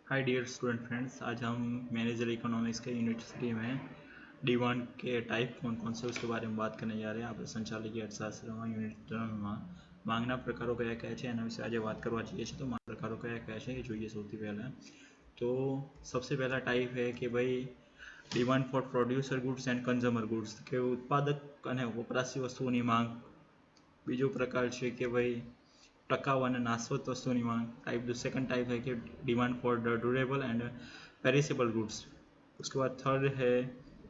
Hi dear student friends, आज हम manager economics के यूनिट 3 में डिमांड के टाइप कौन कौन से उसके बारे में વાત करने जा रहे हैं। આપણે સંચાલકીય અર્થશાસ્ત્રમાં યુનિટ 3માં માંગના પ્રકારો કયા કયા છે એના વિશે આજે વાત કરવા જઈએ છીએ। તો માંગના પ્રકારો કયા કયા છે એ જોઈએ। સૌથી પહેલા તો सबसे पहला टाइप है कि भाई demand for producer goods and consumer goods કે ઉત્પાદક અને વપરાશી વસ્તુઓની માંગ। બીજો પ્રકાર છે કે ભાઈ टकाऊ और नाशवत वस्तुओं मांग। टाइप सेकंड टाइप है कि demand for durable and perishable goods. उसके बाद थर्ड है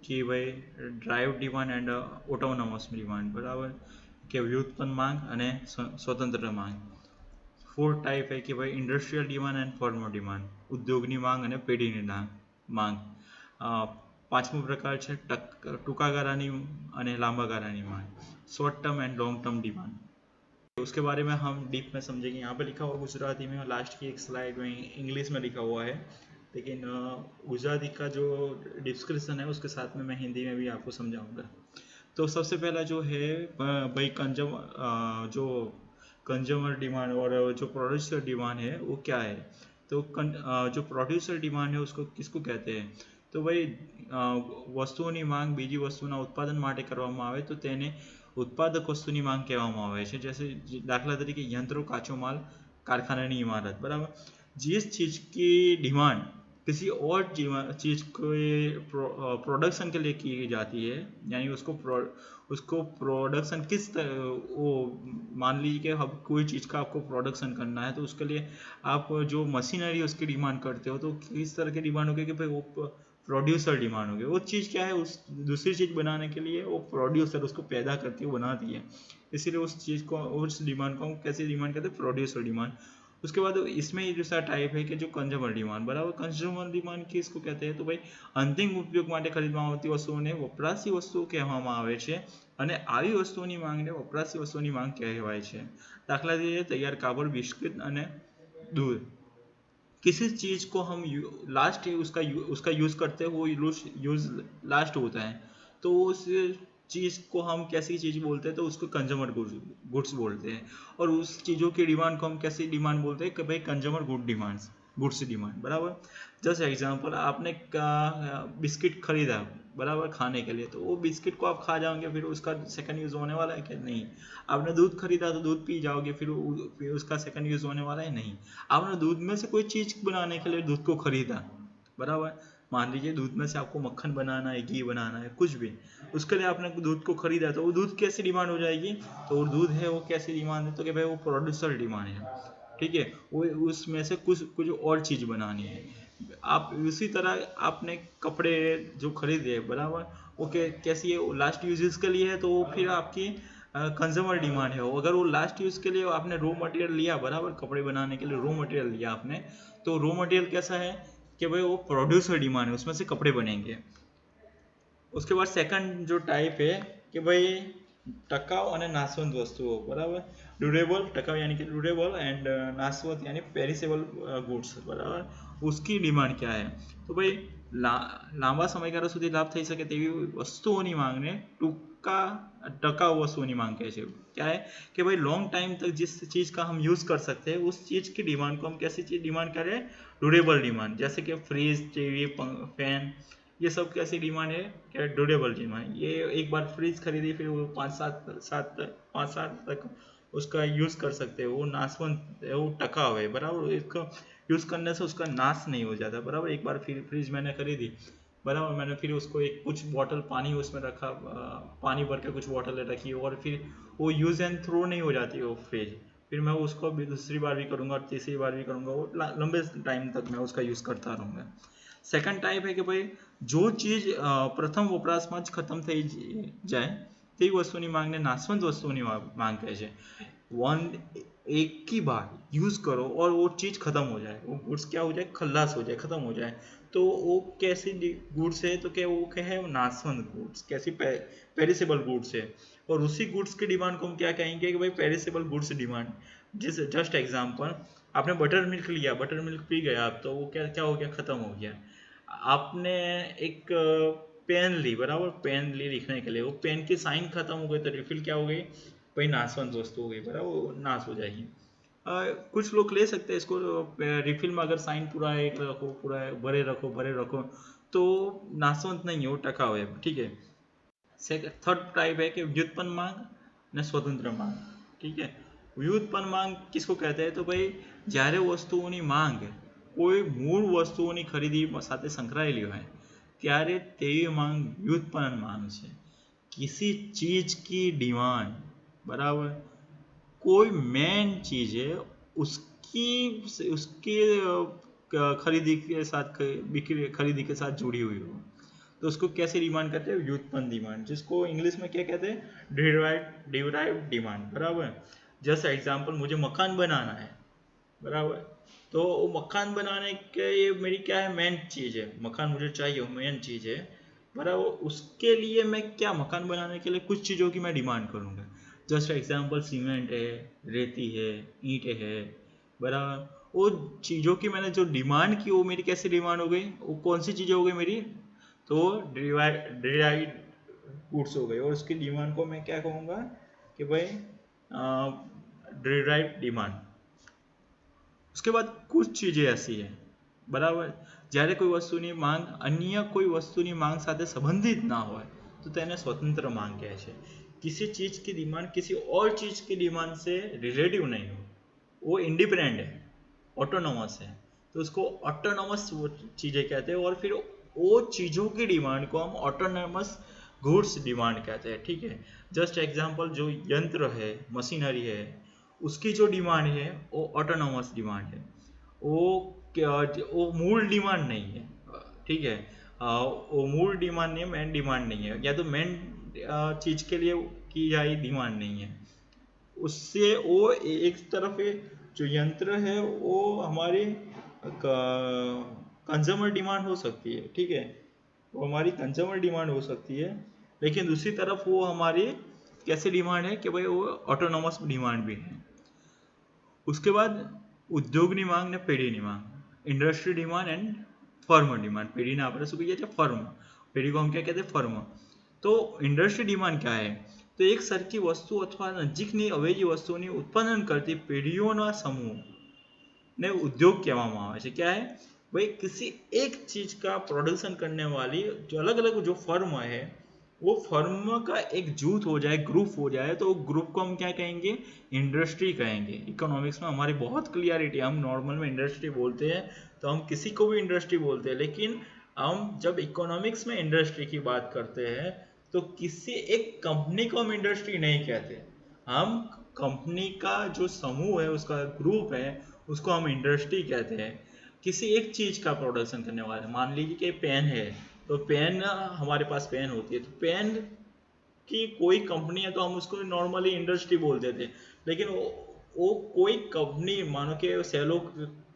कि भाई drive demand and autonomous demand बराबर कि व्युत्पन्न मांग और स्वतंत्र मांग। फोर्थ टाइप है कि भाई industrial demand and formal demand उद्योगनी मांग और पेढ़ीनी मांग। पांचमो प्रकार है टूंका गाळानी और लांबा गाळानी मांग, short term and long term demand. उसके बारे में हम डीप में समझेंगे। यहाँ पे लिखा हुआ गुजराती में, लास्ट की एक स्लाइड में इंग्लिश में लिखा हुआ है, लेकिन गुजराती का जो डिस्क्रिप्शन है उसके साथ में मैं हिंदी में भी आपको समझाऊंगा। तो सबसे पहला जो है भाई जो कंज्यूमर डिमांड और जो प्रोड्यूसर डिमांड है वो क्या है। तो जो प्रोड्यूसर डिमांड है उसको किसको कहते हैं। तो भाई વસ્તુઓની માંગ બીજી વસ્તુના ઉત્પાદન માટે કરવામાં આવે તો તેને ઉત્પાદક વસ્તુની માંગ કહેવામાં આવે છે। जैसे दाखला तरीके यंत्रों, काचो माल, कारखानाની इमारत बराबर। जिस चीज़ की डिमांड किसी और चीज़ के प्रोडक्शन के लिए की जाती है, यानी उसको प्रोडक्शन किस वो मान लीजिए कि अब कोई चीज़ का आपको प्रोडक्शन करना है तो उसके लिए आप जो मशीनरी उसकी डिमांड करते हो तो किस तरह की डिमांड होगी कि भाई वो प्रोड्यूसर डिमांड होगी। वो चीज़ क्या है, उस दूसरी चीज़ बनाने के लिए वो प्रोड्यूसर उसको पैदा करती है, बनाती है, इसीलिए उस चीज़ को उस डिमांड को कैसे डिमांड करते हैं, प्रोड्यूसर डिमांड। उसके बाद इसमें ही दूसरा टाइप है कि जो कंज्यूमर डिमांड बराबर। कंज्यूमर डिमांड किसको कहते हैं तो भाई अंतिम उपयोग માટે ખરીદવામાં આવતી વસ્તુઓને વપરાશી વસ્તુઓ કહેવામાં આવે છે અને આવી વસ્તુઓની માંગને વપરાશી વસ્તુઓની માંગ કહેવાય છે। દાખલા તરીકે તૈયાર કાપડ, બિસ્કિટ અને दूध। किसी चीज़ को हम लास्ट उसका यूज़ करते हैं, वो यूज़ लास्ट होता है तो उस चीज़ को हम कैसी चीज़ बोलते हैं तो उसको कंज्यूमर गुड्स बोलते हैं। और उस चीज़ों की डिमांड को हम कैसी डिमांड बोलते हैं कि भाई कंज्यूमर गुड्स डिमांड बराबर। जस्ट एग्जांपल, आपने बिस्किट खरीदा बराबर खाने के लिए, तो वो बिस्किट को आप खा जाओगे, फिर उसका सेकंड यूज़ होने वाला है क्या, नहीं। आपने दूध खरीदा तो दूध पी जाओगे, फिर उसका सेकंड यूज़ होने वाला है, नहीं। आपने दूध में से कोई चीज़ बनाने के लिए दूध को खरीदा बराबर। मान लीजिए दूध में से आपको मक्खन बनाना है, घी बनाना है, कुछ भी, उसके लिए आपने दूध को खरीदा तो वो दूध कैसी डिमांड हो जाएगी। तो वो दूध है वो कैसी डिमांड है तो कि भाई वो प्रोड्यूसर डिमांड है, ठीक है। वो उसमें से कुछ कुछ और चीज़ बनानी है। आप उसी तरह आपने कपड़े जो खरीदे बराबर, वो कैसी है, लास्ट यूजेस के लिए है तो फिर आपकी कंज्यूमर डिमांड है। अगर वो लास्ट यूज़ के लिए आपने रॉ मटेरियल लिया बराबर, कपड़े बनाने के लिए रॉ मटेरियल लिया आपने, तो रॉ मटेरियल कैसा है कि भाई वो प्रोड्यूसर डिमांड है, उसमें से कपड़े बनेंगे। उसके बाद सेकंड जो टाइप है कि भाई टकाऊ और नाशवंत वस्तुओं बराबर। ड्यूरेबल, टकाऊ यानी कि ड्यूरेबल, एंड नाशवंत यानी पेरिसेबल गुड्स बराबर। उसकी डिमांड क्या है तो भाई લાંબા સમયગાળા સુધી લાભ થઈ શકે તેવી વસ્તુઓની માંગને टकाऊ वस्तुओं की मांग कहते हैं। क्या है कि भाई लॉन्ग टाइम तक जिस चीज़ का हम यूज़ कर सकते हैं उस चीज़ की डिमांड को हम कैसी चीज़ डिमांड करें, ड्यूरेबल डिमांड। जैसे कि फ्रिज, टीवी, फैन, ये सब कैसी डिमांड है, क्या ड्यूरेबल डिमांड। ये एक बार फ्रिज खरीदी फिर वो 5 साल तक उसका यूज़ कर सकते हैं, वो नाशवंत है, वो टकाऊ है बराबर। इसको यूज़ करने से उसका नाश नहीं हो जाता बराबर। एक बार फिर फ्रिज मैंने खरीदी बराबर, मैंने फिर उसको एक कुछ बॉटल पानी उसमें रखा, पानी भर के कुछ बॉटल रखी और फिर वो यूज़ एंड थ्रो नहीं हो जाती वो फ्रिज। फिर मैं उसको भी दूसरी बार भी करूँगा और तीसरी बार भी करूँगा, वो लंबे टाइम तक मैं उसका यूज़ करता रहूँगा। सेकंड टाइप है कि भाई जो चीज़ प्रथम वपराशમાં જ ખતમ થઈ જાય તે વસ્તુની માંગને નાશવંત વસ્તુની માંગ કહે છે। एक ही बार यूज़ करो और वो चीज़ ख़त्म हो जाए, वो गुड्स क्या हो जाए, खल्लास हो जाए, ख़त्म हो जाए, तो वो कैसी गुड्स है तो क्या वो क्या है, वो नाशवंत गुड्स, कैसी पेरिसेबल गुड्स है। और उसी गुड्स की डिमांड को हम क्या कहेंगे कि भाई perishable goods demand. Just example, आपने बटर मिल्क लिया, बटर मिल्क पी गया आप, तो वो क्या क्या हो गया, ख़त्म हो गया। आपने एक पेन ली बराबर, पेन ली लिखने के लिए, वो पेन की साइन खत्म हो गई तो रिफिल क्या हो गई, भाई नाशवंत वस्तु हो गई बराबर, वो नाश हो जाएगी। कुछ लोग ले सकते हैं इसको रिफिल में, अगर साइन पूरा एक रखो, पूरा भरे रखो तो नाशवंत नहीं है, वो टका हुआ है, ठीक है। थर्ड टाइप है कि व्युत्पन्न मांग ने स्वतंत्र मांग, ठीक है। વ્યુત્પન્ન માંગ किसको कहते हैं? तो भाई જ્યારે વસ્તુઓની માંગ કોઈ મૂળ વસ્તુઓની ખરીદી સાથે સંકળાયેલી હોય ત્યારે તેવી માંગ વ્યુત્પન્ન માંગ છે। किसी चीज की डिमांड, बराबर, कोई मेन चीज है उसकी उसकी खरीदी के साथ बिक्री खरीदी के साथ जुड़ी हुई हो तो उसको कैसे डिमांड करते हैं? व्युत्पन्न डिमांड, जिसको इंग्लिश में क्या कहते हैं? डिराइव डिमांड, बराबर। जैसे एग्जांपल, मुझे मकान बनाना है, बराबर, तो वो मकान बनाने के ये मेरी क्या है? मेन चीज़ है, मकान मुझे चाहिए, मेन चीज़ है, बराबर। उसके लिए मैं क्या, मकान बनाने के लिए कुछ चीज़ों की मैं डिमांड करूँगा। जस्ट एग्जांपल, सीमेंट है, रेती है, ईंटें है, बराबर। वो चीज़ों की मैंने जो डिमांड की वो मेरी कैसे डिमांड हो गई? वो कौन सी चीज़ें हो गई मेरी? तो डिराइव गुड्स हो गई, और उसकी डिमांड को मैं क्या कहूँगा कि भाई डिराइव डिमांड। उसके बाद कुछ चीज़ें ऐसी है, बराबर, જ્યારે કોઈ વસ્તુની માંગ અન્ય કોઈ વસ્તુની માંગ સાથે સંબંધિત ના હોય તો તેને સ્વતંત્ર માંગ કહે છે। किसी चीज़ की डिमांड किसी और चीज़ की डिमांड से रिलेटिव नहीं हो, वो इंडिपेंडेंट है, ऑटोनोमस है, तो उसको ऑटोनोमस चीज़ें कहते हैं। और फिर वो चीज़ों की डिमांड को हम ऑटोनोमस गुड्स डिमांड कहते हैं, ठीक है। जस्ट एग्जांपल, जो यंत्र है, मशीनरी है, उसकी जो डिमांड है वो ऑटोनोमस डिमांड है, वो मूल डिमांड नहीं है, ठीक है। वो मूल डिमांड नहीं है, मेन डिमांड नहीं है, या तो मेन चीज़ के लिए की जाए डिमांड नहीं है। उससे वो एक तरफ है, जो यंत्र है वो हमारी कंज्यूमर डिमांड हो सकती है, ठीक है, वो हमारी कंज्यूमर डिमांड हो सकती है। लेकिन दूसरी तरफ वो हमारी कैसे डिमांड है कि भाई वो ऑटोनोमस डिमांड भी है। उसके बाद ઉદ્યોગની માંગ ને પેઢીની માંગ, industry demand and firm demand. પેઢીને આપણે શું કહીએ છીએ? ફર્મ। પેઢી को हम क्या कहते हैं? फर्म। तो इंडस्ट्री डिमांड क्या है? तो एक सरकी वस्तु अथवा नजीकની અવેજી વસ્તુઓની ઉત્પાદન કરતી પેઢીઓના સમૂહને ઉદ્યોગ કહેવામાં આવે છે। क्या है भाई? किसी एक चीज का प्रोडक्शन करने वाली जो अलग अलग जो फर्म है, वो फर्म का एक जूथ हो जाए, ग्रुप हो जाए, तो ग्रुप को हम क्या कहेंगे? इंडस्ट्री कहेंगे। इकोनॉमिक्स में हमारी बहुत क्लियरिटी, हम नॉर्मल में इंडस्ट्री बोलते हैं तो हम किसी को भी इंडस्ट्री बोलते हैं, लेकिन हम जब इकोनॉमिक्स में इंडस्ट्री की बात करते हैं तो किसी एक कंपनी को हम इंडस्ट्री नहीं कहते, हम कंपनी का जो समूह है, उसका ग्रुप है, उसको हम इंडस्ट्री कहते हैं। किसी एक चीज का प्रोडक्शन करने वाले, मान लीजिए कि पेन है, तो पेन, हमारे पास पेन होती है, तो पेन की कोई कंपनी है तो हम उसको नॉर्मली इंडस्ट्री बोलते थे। लेकिन वो कोई कंपनी, मानो कि सेलो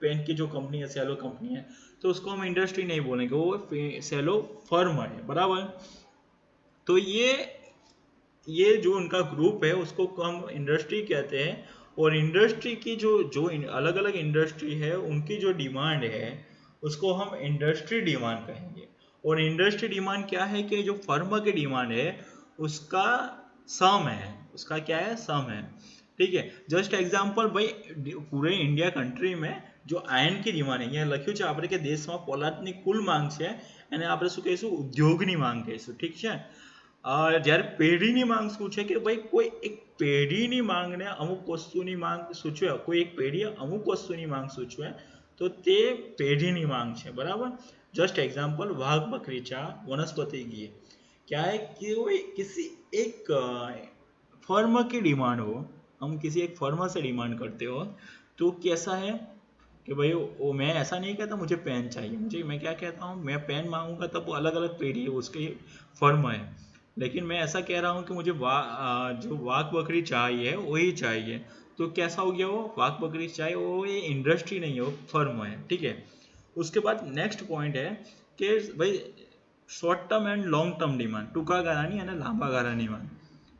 पेन की जो कंपनी है, सेलो कंपनी है, तो उसको हम इंडस्ट्री नहीं बोलेंगे, वो सेलो फर्म है, बराबर। तो ये जो उनका ग्रुप है उसको हम इंडस्ट्री कहते हैं। और इंडस्ट्री की जो अलग अलग इंडस्ट्री है उनकी जो डिमांड है उसको हम इंडस्ट्री डिमांड कहेंगे। और इंडस्ट्री डिमांड क्या है कि जो फर्म की डिमांड है उसका सम है, उसका क्या है? सम है, ठीक है। जस्ट एग्जाम्पल, भाई पूरे इंडिया कंट्री में जो આયન की डिमांड है, લખ્યું છે આપણે કે દેશમાં પોલાદની કુલ માંગ છે અને આપણે શું કહીશું? ઉદ્યોગની માંગ કહીશું, ઠીક છે। જ્યારે પેઢીની માંગ શું છે કે ભાઈ કોઈ એક પેઢીની માંગને અમુક વસ્તુની માંગ સૂચવે, કોઈ એક પેઢી અમુક વસ્તુની માંગ સૂચવે તો તે પેઢીની માંગ છે, બરાબર। जस्ट एग्जाम्पल, वाघ बकरी चा, वनस्पति घी, क्या है कि वो किसी एक फर्म की डिमांड हो, हम किसी एक फर्म से डिमांड करते हो, तो कैसा है कि भाई वो मैं ऐसा नहीं कहता मुझे पेन चाहिए, मैं क्या कहता हूँ? मैं पेन मांगूंगा तब वो अलग अलग पेढ़ी है, उसकी फर्म है। लेकिन मैं ऐसा कह रहा हूँ कि मुझे जो वाघ बकरी चाहिए वही चाहिए, तो कैसा हो गया? वो वाघ बकरी चाहिए, वो ये इंडस्ट्री नहीं है, वो फर्म है, ठीक है। उसके बाद नेक्स्ट पॉइंट है कि भाई short term and long term demand, ટૂંકા ગાળાની અને લાંબા ગાળાની માંગ,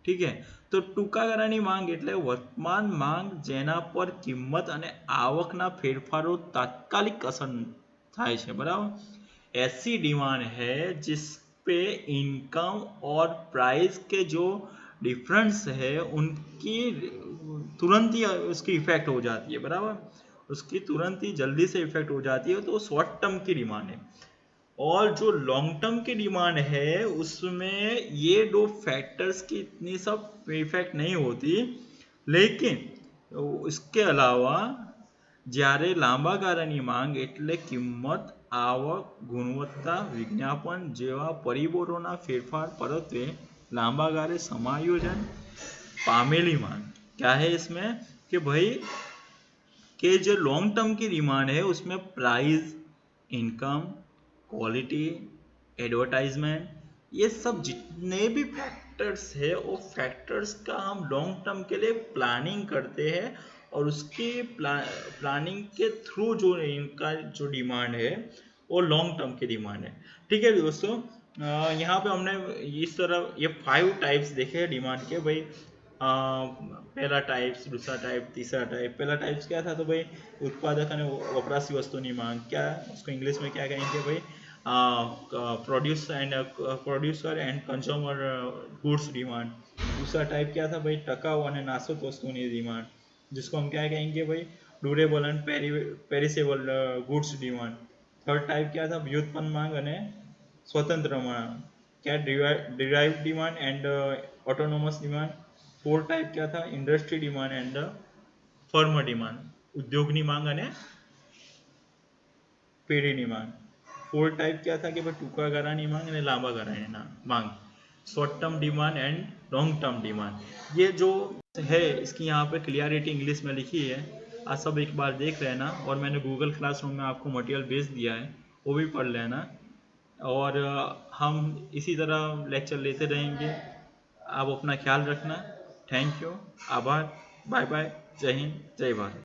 ठीक है। तो ટૂંકા ગાળાની માંગ એટલે વર્તમાન માંગ જેના પર કિંમત અને આવકના ફેરફારો તાત્કાલિક અસર થાય છે, બરાબર। ऐसी डिमांड है जिस पे इनकम और प्राइस के जो डिफरेंस है उनकी तुरंत ही उसकी इफेक्ट हो जाती है, बराबर, उसकी तुरंत ही जल्दी से इफेक्ट हो जाती है, तो शॉर्ट टर्म की डिमांड है। और जो लॉन्ग टर्म की डिमांड है उसमें ये दो फैक्टर्स की इतनी सब इफेक्ट नहीं होती, लेकिन इसके अलावा જ્યારે લાંબા ગાળાની માંગ એટલે કિંમત, આવક, ગુણવત્તા, વિજ્ઞાપન જેવા પરિબળોના ફેરફાર પરત્વે લાંબા ગાળે સમાયોજન પામેલી માંગ। क्या है इसमें कि भाई कि जो लॉन्ग टर्म की डिमांड है उसमें प्राइस, इनकम, क्वालिटी, एडवर्टाइजमेंट, ये सब जितने भी फैक्टर्स है वो फैक्टर्स का हम लॉन्ग टर्म के लिए प्लानिंग करते हैं, और उसकी प्लानिंग के थ्रू जो इनका जो डिमांड है वो लॉन्ग टर्म की डिमांड है। ठीक है दोस्तों, यहाँ पे हमने इस तरह ये 5 टाइप्स देखे डिमांड के। भाई पहला टाइप्स, दूसरा टाइप, तीसरा टाइप। पहला टाइप्स क्या था, तो भाई उत्पादक અને વપરાશી વસ્તુની માંગ, क्या उसको इंग्लिश में क्या कहेंगे भाई, producer and consumer goods demand. दूसरा टाइप क्या था भाई, टकाऊ અને નાसूक वस्तुની डिमांड, जिसको हम क्या कहेंगे भाई, durable and perishable goods demand. Third type क्या था, व्युत्पन्न मांग અને स्वतंत्र मांग, क्या derive demand and autonomous demand. Fourth type क्या था, industry demand and firm demand, उद्योगની માંગ અને પેઢીની માંગ। फोर्थ टाइप क्या था कि भाई टूंका गाળાની માંગ અને લાંબા ગાળાની માંग, short term demand and long term demand. ये जो है इसकी यहाँ पे क्लियरिटी इंग्लिश में लिखी है, आप सब एक बार देख लेना, और मैंने गूगल क्लासरूम में आपको मटेरियल भेज दिया है, वो भी पढ़ लेना। और हम इसी तरह लेक्चर लेते रहेंगे। आप अपना ख्याल रखना। थैंक यू, आभार, बाय बाय, जय हिंद, जय भारत।